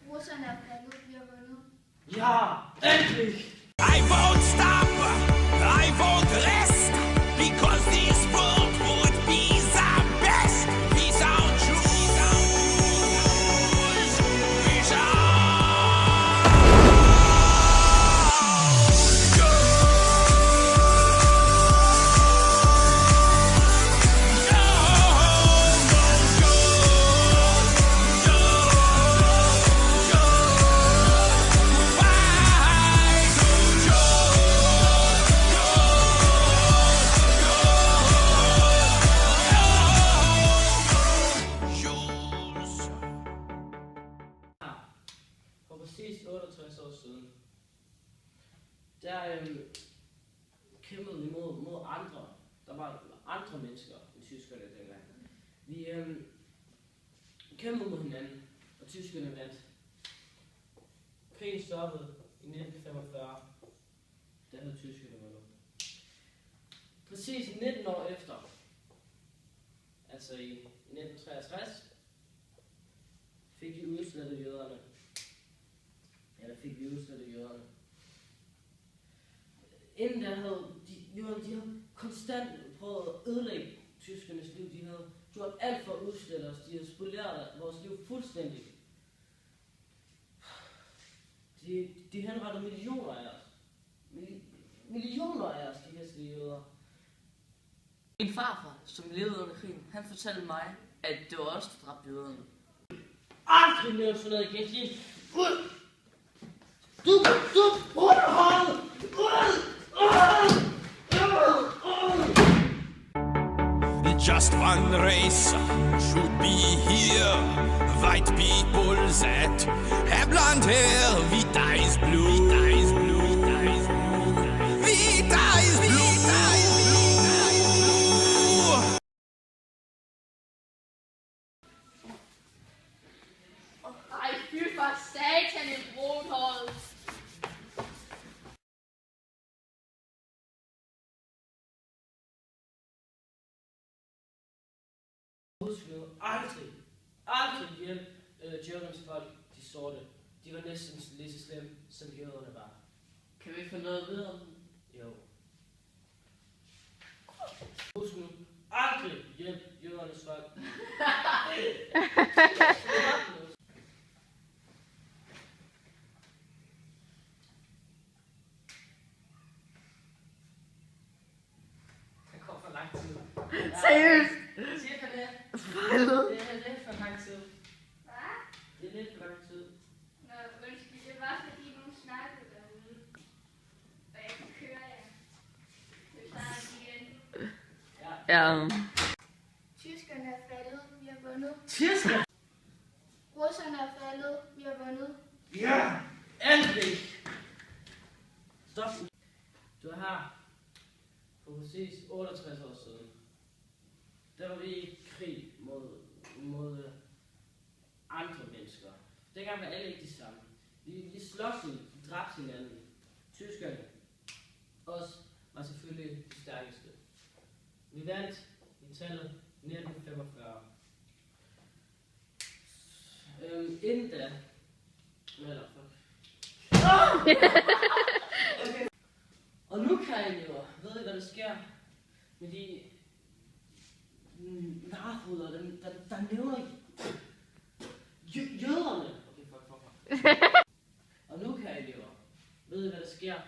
Russerne er faldet, vi har vundet. Ja, endelig! I won't stop, I won't rest, because this world would be the best. Without Jews, we shall go. For præcis 68 år siden, der kæmpede vi mod andre. Der var andre mennesker end tyskerne dengang. Vi kæmpede mod hinanden, og tyskerne vandt. Krigen stoppede i 1945. Der havde tyskerne vundet. Præcis 19 år efter, altså i 1963, fik vi udslettet jøderne. Inden der havde de havde konstant prøvet at ødelægge tyskernes liv. De havde gjort alt for at udslette os. De havde spoleret vores liv fuldstændig. De henrettede millioner af os. Millioner af os, de hæslige jøder. Min farfar, som levede under krigen, han fortalte mig, at det var os, der dræbte jøderne. Aldrig mere sådan noget igen. Du underholdet! Just one race should be here. White people that have blonde hair. Vita is blue. Vita is blue. Vita is blue. Ej, fy for satan, en brunhåret. Husk nu, aldrig hjælp Germans folk, de sorte. De var næsten lige så slemme, som jøderne var. Kan vi få noget at vide om dem? Jo. Husk nu, aldrig hjælp jødernes folk. Han kom for lang tid. Seriøst? Siger han det? Fejlet. Det er lidt for lang tid. Hvad? Det er lidt for lang tid. Nå, undskyld, det var fordi nogen snakkede derude. Og jeg kan køre jer. Vi starter igen. Ja. Tyskerne er faldet, vi har vundet. Tyskland! Russerne er faldet, vi har vundet. Ja! Endelig! Stop. Du er her. For præcis 68 år siden. Der var vi i krig mod andre mennesker. Dengang var alle ikke de samme. Vi slås, vi dræbte hinanden. Tyskerne. Os var selvfølgelig de stærkeste. Vi vandt i tallet 1945. Inden da... Eller fuck. Okay. Og nu kan jeg jo, ved I hvad der sker med de narhoveder, der nævner jøderne. Okay, fuck. Og nu kan jeg jo, ved I hvad der sker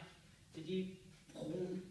til de brune.